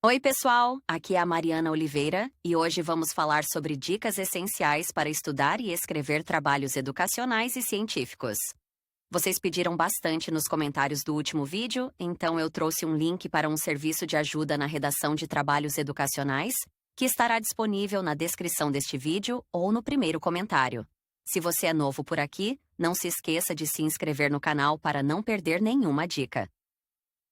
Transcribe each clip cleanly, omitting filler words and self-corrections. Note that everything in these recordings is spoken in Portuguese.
Oi, pessoal! Aqui é a Mariana Oliveira e hoje vamos falar sobre dicas essenciais para estudar e escrever trabalhos educacionais e científicos. Vocês pediram bastante nos comentários do último vídeo, então eu trouxe um link para um serviço de ajuda na redação de trabalhos educacionais, que estará disponível na descrição deste vídeo ou no primeiro comentário. Se você é novo por aqui, não se esqueça de se inscrever no canal para não perder nenhuma dica.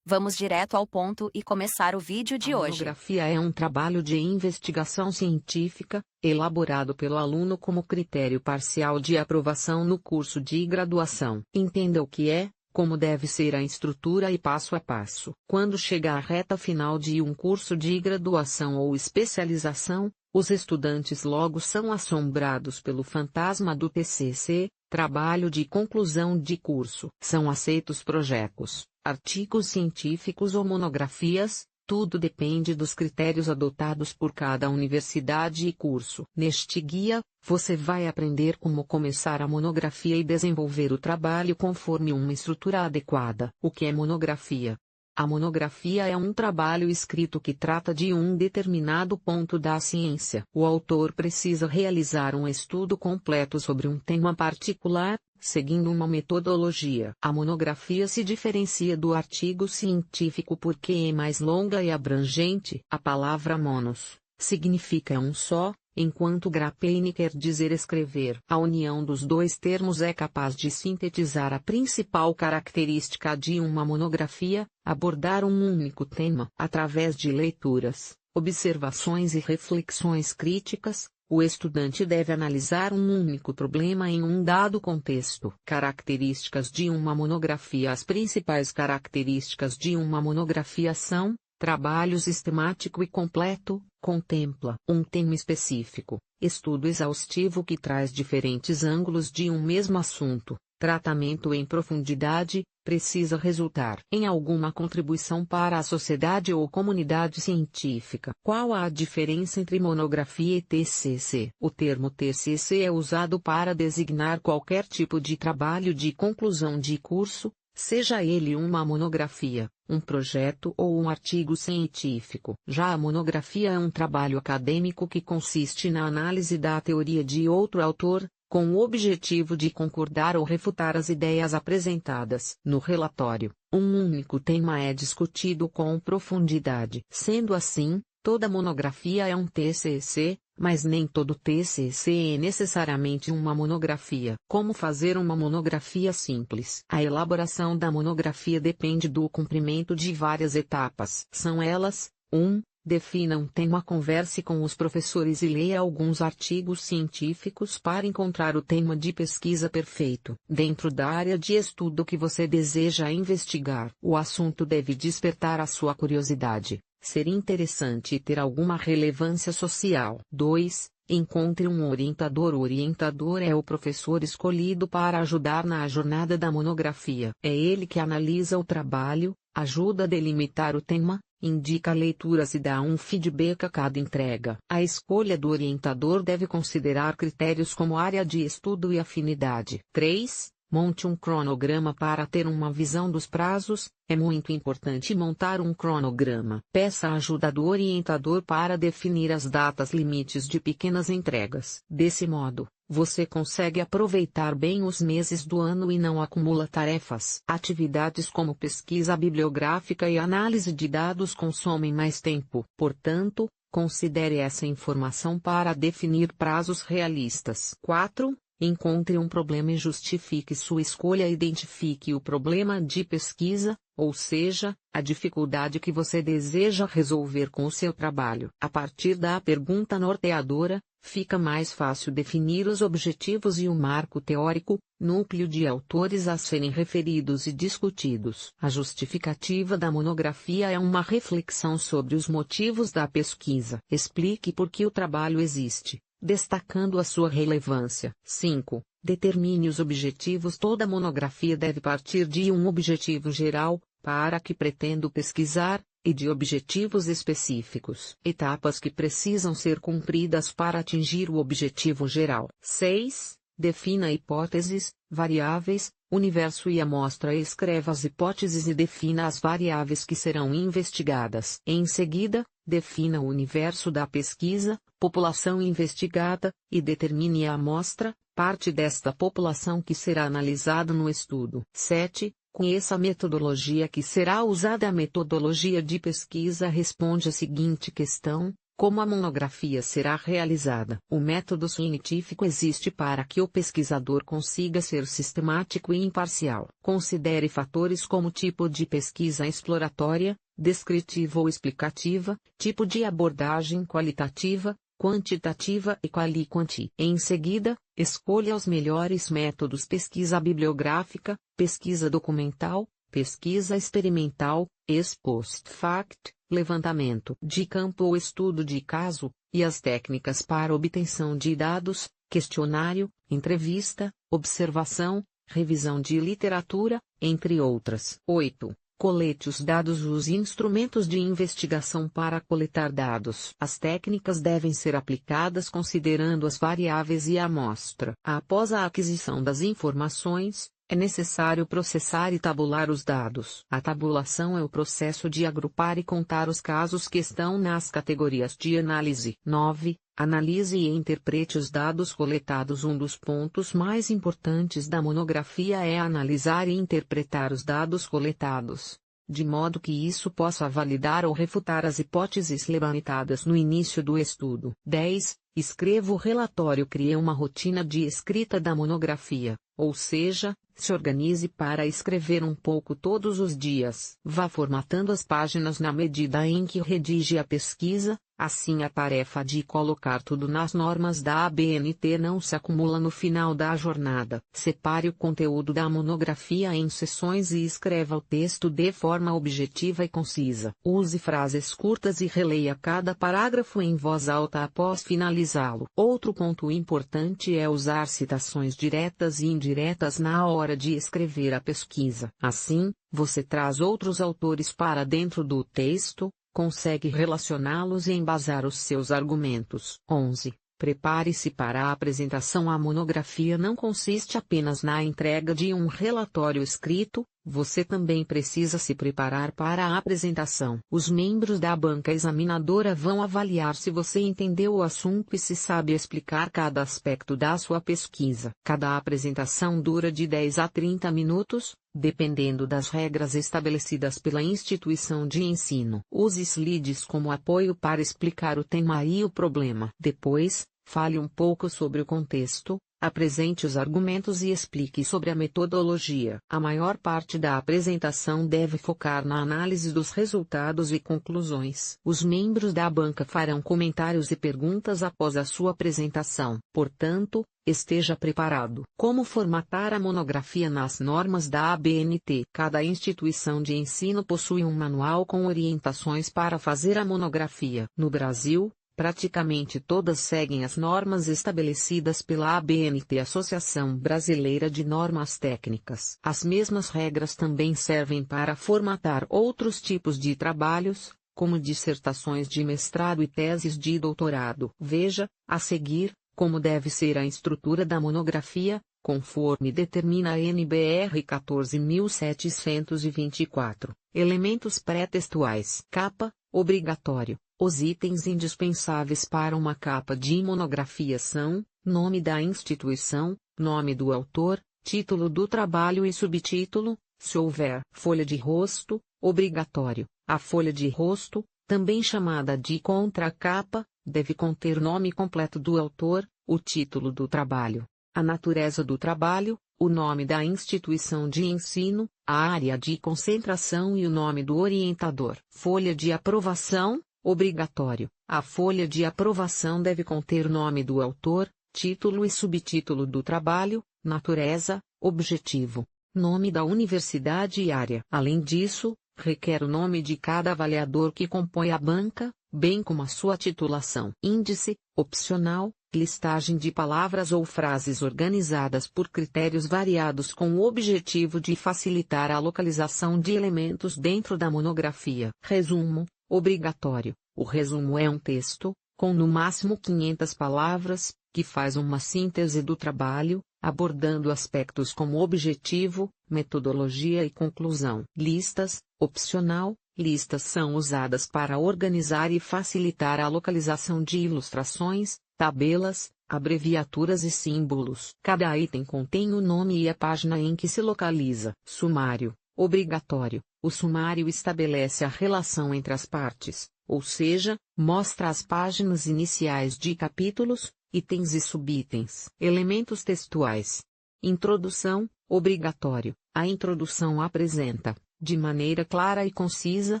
Vamos direto ao ponto e começar o vídeo de hoje. A monografia é um trabalho de investigação científica, elaborado pelo aluno como critério parcial de aprovação no curso de graduação. Entenda o que é, como deve ser a estrutura e passo a passo. Quando chega à reta final de um curso de graduação ou especialização, os estudantes logo são assombrados pelo fantasma do TCC, trabalho de conclusão de curso. São aceitos projetos, artigos científicos ou monografias, tudo depende dos critérios adotados por cada universidade e curso. Neste guia, você vai aprender como começar a monografia e desenvolver o trabalho conforme uma estrutura adequada. O que é monografia? A monografia é um trabalho escrito que trata de um determinado ponto da ciência. O autor precisa realizar um estudo completo sobre um tema particular, seguindo uma metodologia. A monografia se diferencia do artigo científico porque é mais longa e abrangente. A palavra monos significa um só, enquanto graphene quer dizer escrever. A união dos dois termos é capaz de sintetizar a principal característica de uma monografia: abordar um único tema. Através de leituras, observações e reflexões críticas, o estudante deve analisar um único problema em um dado contexto. Características de uma monografia. As principais características de uma monografia são: trabalho sistemático e completo, contempla um tema específico, estudo exaustivo que traz diferentes ângulos de um mesmo assunto, tratamento em profundidade, precisa resultar em alguma contribuição para a sociedade ou comunidade científica. Qual a diferença entre monografia e TCC? O termo TCC é usado para designar qualquer tipo de trabalho de conclusão de curso, seja ele uma monografia, um projeto ou um artigo científico. Já a monografia é um trabalho acadêmico que consiste na análise da teoria de outro autor, com o objetivo de concordar ou refutar as ideias apresentadas. No relatório, um único tema é discutido com profundidade. Sendo assim, toda monografia é um TCC, mas nem todo TCC é necessariamente uma monografia. Como fazer uma monografia simples? A elaboração da monografia depende do cumprimento de várias etapas. São elas: 1. Defina um tema. Converse com os professores e leia alguns artigos científicos para encontrar o tema de pesquisa perfeito. Dentro da área de estudo que você deseja investigar, o assunto deve despertar a sua curiosidade, ser interessante e ter alguma relevância social. 2. Encontre um orientador. O orientador é o professor escolhido para ajudar na jornada da monografia. É ele que analisa o trabalho, ajuda a delimitar o tema, indica leituras e dá um feedback a cada entrega. A escolha do orientador deve considerar critérios como área de estudo e afinidade. 3. Monte um cronograma para ter uma visão dos prazos. É muito importante montar um cronograma. Peça a ajuda do orientador para definir as datas limites de pequenas entregas. Desse modo, você consegue aproveitar bem os meses do ano e não acumula tarefas. Atividades como pesquisa bibliográfica e análise de dados consomem mais tempo. Portanto, considere essa informação para definir prazos realistas. 4. Encontre um problema e justifique sua escolha. Identifique o problema de pesquisa, ou seja, a dificuldade que você deseja resolver com o seu trabalho. A partir da pergunta norteadora, fica mais fácil definir os objetivos e o marco teórico, núcleo de autores a serem referidos e discutidos. A justificativa da monografia é uma reflexão sobre os motivos da pesquisa. Explique por que o trabalho existe, destacando a sua relevância. 5. Determine os objetivos. Toda monografia deve partir de um objetivo geral, para que pretendo pesquisar, e de objetivos específicos. Etapas que precisam ser cumpridas para atingir o objetivo geral. 6. defina hipóteses, variáveis, universo e amostra. Escreva as hipóteses e defina as variáveis que serão investigadas. Em seguida, defina o universo da pesquisa, população investigada, e determine a amostra, parte desta população que será analisada no estudo. 7. Conheça a metodologia que será usada. A metodologia de pesquisa responde a seguinte questão: como a monografia será realizada? O método científico existe para que o pesquisador consiga ser sistemático e imparcial. Considere fatores como tipo de pesquisa exploratória, descritiva ou explicativa, tipo de abordagem qualitativa, quantitativa e quali-quanti. Em seguida, escolha os melhores métodos: pesquisa bibliográfica, pesquisa documental, pesquisa experimental, ex post fact, levantamento de campo ou estudo de caso, e as técnicas para obtenção de dados, questionário, entrevista, observação, revisão de literatura, entre outras. 8. Colete os dados. Use instrumentos de investigação para coletar dados. As técnicas devem ser aplicadas considerando as variáveis e a amostra. Após a aquisição das informações, é necessário processar e tabular os dados. A tabulação é o processo de agrupar e contar os casos que estão nas categorias de análise. 9. Analise e interprete os dados coletados. Um dos pontos mais importantes da monografia é analisar e interpretar os dados coletados, de modo que isso possa validar ou refutar as hipóteses levantadas no início do estudo. 10. Escreva o relatório. Crie uma rotina de escrita da monografia, ou seja, se organize para escrever um pouco todos os dias. Vá formatando as páginas na medida em que redige a pesquisa, assim a tarefa de colocar tudo nas normas da ABNT não se acumula no final da jornada. Separe o conteúdo da monografia em seções e escreva o texto de forma objetiva e concisa. Use frases curtas e releia cada parágrafo em voz alta após finalizá-lo. Outro ponto importante é usar citações diretas e indiretas na hora de escrever a pesquisa. Assim, você traz outros autores para dentro do texto, consegue relacioná-los e embasar os seus argumentos. 11. Prepare-se para a apresentação. A monografia não consiste apenas na entrega de um relatório escrito, você também precisa se preparar para a apresentação. Os membros da banca examinadora vão avaliar se você entendeu o assunto e se sabe explicar cada aspecto da sua pesquisa. Cada apresentação dura de 10 a 30 minutos, dependendo das regras estabelecidas pela instituição de ensino. Use slides como apoio para explicar o tema e o problema. Depois, fale um pouco sobre o contexto, apresente os argumentos e explique sobre a metodologia. A maior parte da apresentação deve focar na análise dos resultados e conclusões. Os membros da banca farão comentários e perguntas após a sua apresentação. Portanto, esteja preparado. Como formatar a monografia nas normas da ABNT? Cada instituição de ensino possui um manual com orientações para fazer a monografia. No Brasil, praticamente todas seguem as normas estabelecidas pela ABNT, Associação Brasileira de Normas Técnicas. As mesmas regras também servem para formatar outros tipos de trabalhos, como dissertações de mestrado e teses de doutorado. Veja, a seguir, como deve ser a estrutura da monografia, conforme determina a NBR 14.724. Elementos pré-textuais. Capa, obrigatório. Os itens indispensáveis para uma capa de monografia são: nome da instituição, nome do autor, título do trabalho e subtítulo, se houver. Folha de rosto, obrigatório. A folha de rosto, também chamada de contracapa, deve conter nome completo do autor, o título do trabalho, a natureza do trabalho, o nome da instituição de ensino, a área de concentração e o nome do orientador. Folha de aprovação, obrigatório. A folha de aprovação deve conter nome do autor, título e subtítulo do trabalho, natureza, objetivo, nome da universidade e área. Além disso, requer o nome de cada avaliador que compõe a banca, bem como a sua titulação. Índice, opcional, listagem de palavras ou frases organizadas por critérios variados com o objetivo de facilitar a localização de elementos dentro da monografia. Resumo, obrigatório. O resumo é um texto, com no máximo 500 palavras, que faz uma síntese do trabalho, abordando aspectos como objetivo, metodologia e conclusão. Listas, opcional. Listas são usadas para organizar e facilitar a localização de ilustrações, tabelas, abreviaturas e símbolos. Cada item contém o nome e a página em que se localiza. Sumário, obrigatório. O sumário estabelece a relação entre as partes, ou seja, mostra as páginas iniciais de capítulos, itens e subitens. Elementos textuais. Introdução, obrigatório. A introdução apresenta, de maneira clara e concisa,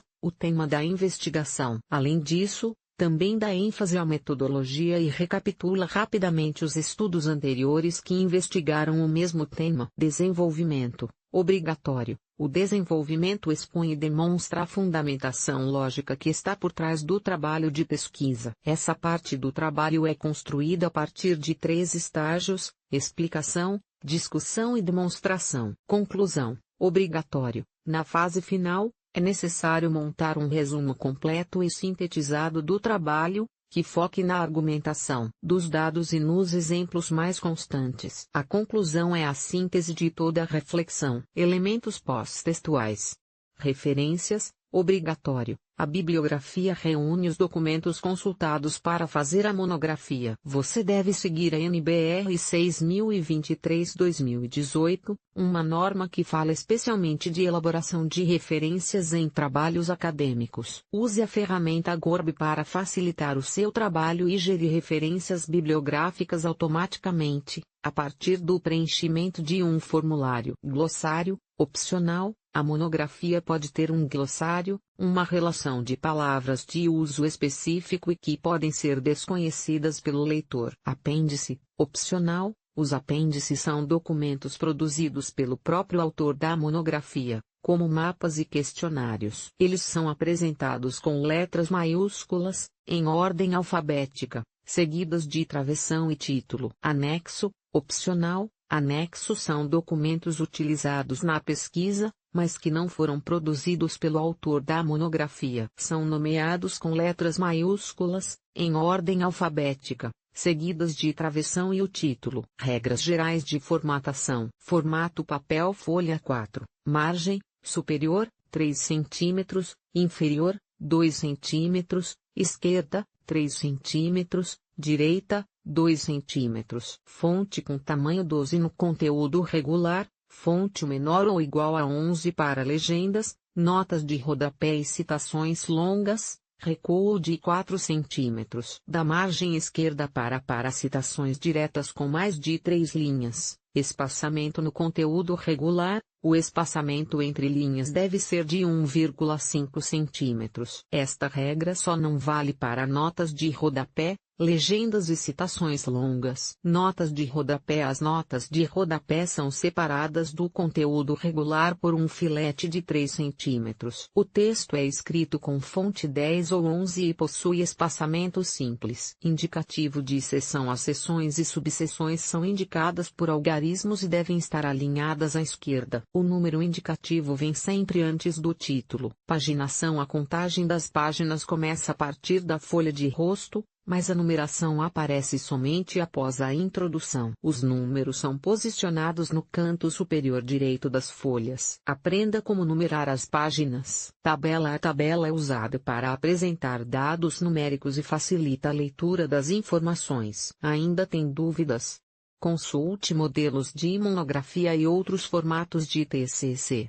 o tema da investigação. Além disso, também dá ênfase à metodologia e recapitula rapidamente os estudos anteriores que investigaram o mesmo tema. Desenvolvimento, obrigatório. O desenvolvimento expõe e demonstra a fundamentação lógica que está por trás do trabalho de pesquisa. Essa parte do trabalho é construída a partir de 3 estágios: explicação, discussão e demonstração. Conclusão, obrigatório. Na fase final, é necessário montar um resumo completo e sintetizado do trabalho, que foque na argumentação dos dados e nos exemplos mais constantes. A conclusão é a síntese de toda a reflexão. Elementos pós-textuais. Referências, obrigatório. A bibliografia reúne os documentos consultados para fazer a monografia. Você deve seguir a NBR 6023/2018, uma norma que fala especialmente de elaboração de referências em trabalhos acadêmicos. Use a ferramenta Gorb para facilitar o seu trabalho e gerir referências bibliográficas automaticamente, a partir do preenchimento de um formulário. Glossário, opcional. A monografia pode ter um glossário, uma relação de palavras de uso específico e que podem ser desconhecidas pelo leitor. Apêndice, opcional. Os apêndices são documentos produzidos pelo próprio autor da monografia, como mapas e questionários. Eles são apresentados com letras maiúsculas, em ordem alfabética, seguidas de travessão e título. Anexo, opcional. Anexos são documentos utilizados na pesquisa, mas que não foram produzidos pelo autor da monografia. São nomeados com letras maiúsculas, em ordem alfabética, seguidas de travessão e o título. Regras gerais de formatação. Formato papel folha 4, margem, superior, 3 cm, inferior, 2 cm, esquerda, 3 cm, direita, 2 cm. Fonte com tamanho 12 no conteúdo regular, fonte menor ou igual a 11 para legendas, notas de rodapé e citações longas, recuo de 4 cm. Da margem esquerda para citações diretas com mais de 3 linhas. Espaçamento no conteúdo regular, o espaçamento entre linhas deve ser de 1,5 cm. Esta regra só não vale para notas de rodapé, legendas e citações longas. Notas de rodapé. As notas de rodapé são separadas do conteúdo regular por um filete de 3 cm. O texto é escrito com fonte 10 ou 11 e possui espaçamento simples. Indicativo de seção. As seções e subseções são indicadas por algarismos e devem estar alinhadas à esquerda. O número indicativo vem sempre antes do título. Paginação. A contagem das páginas começa a partir da folha de rosto, mas a numeração aparece somente após a introdução. Os números são posicionados no canto superior direito das folhas. Aprenda como numerar as páginas. Tabela. A tabela é usada para apresentar dados numéricos e facilita a leitura das informações. Ainda tem dúvidas? Consulte modelos de monografia e outros formatos de TCC.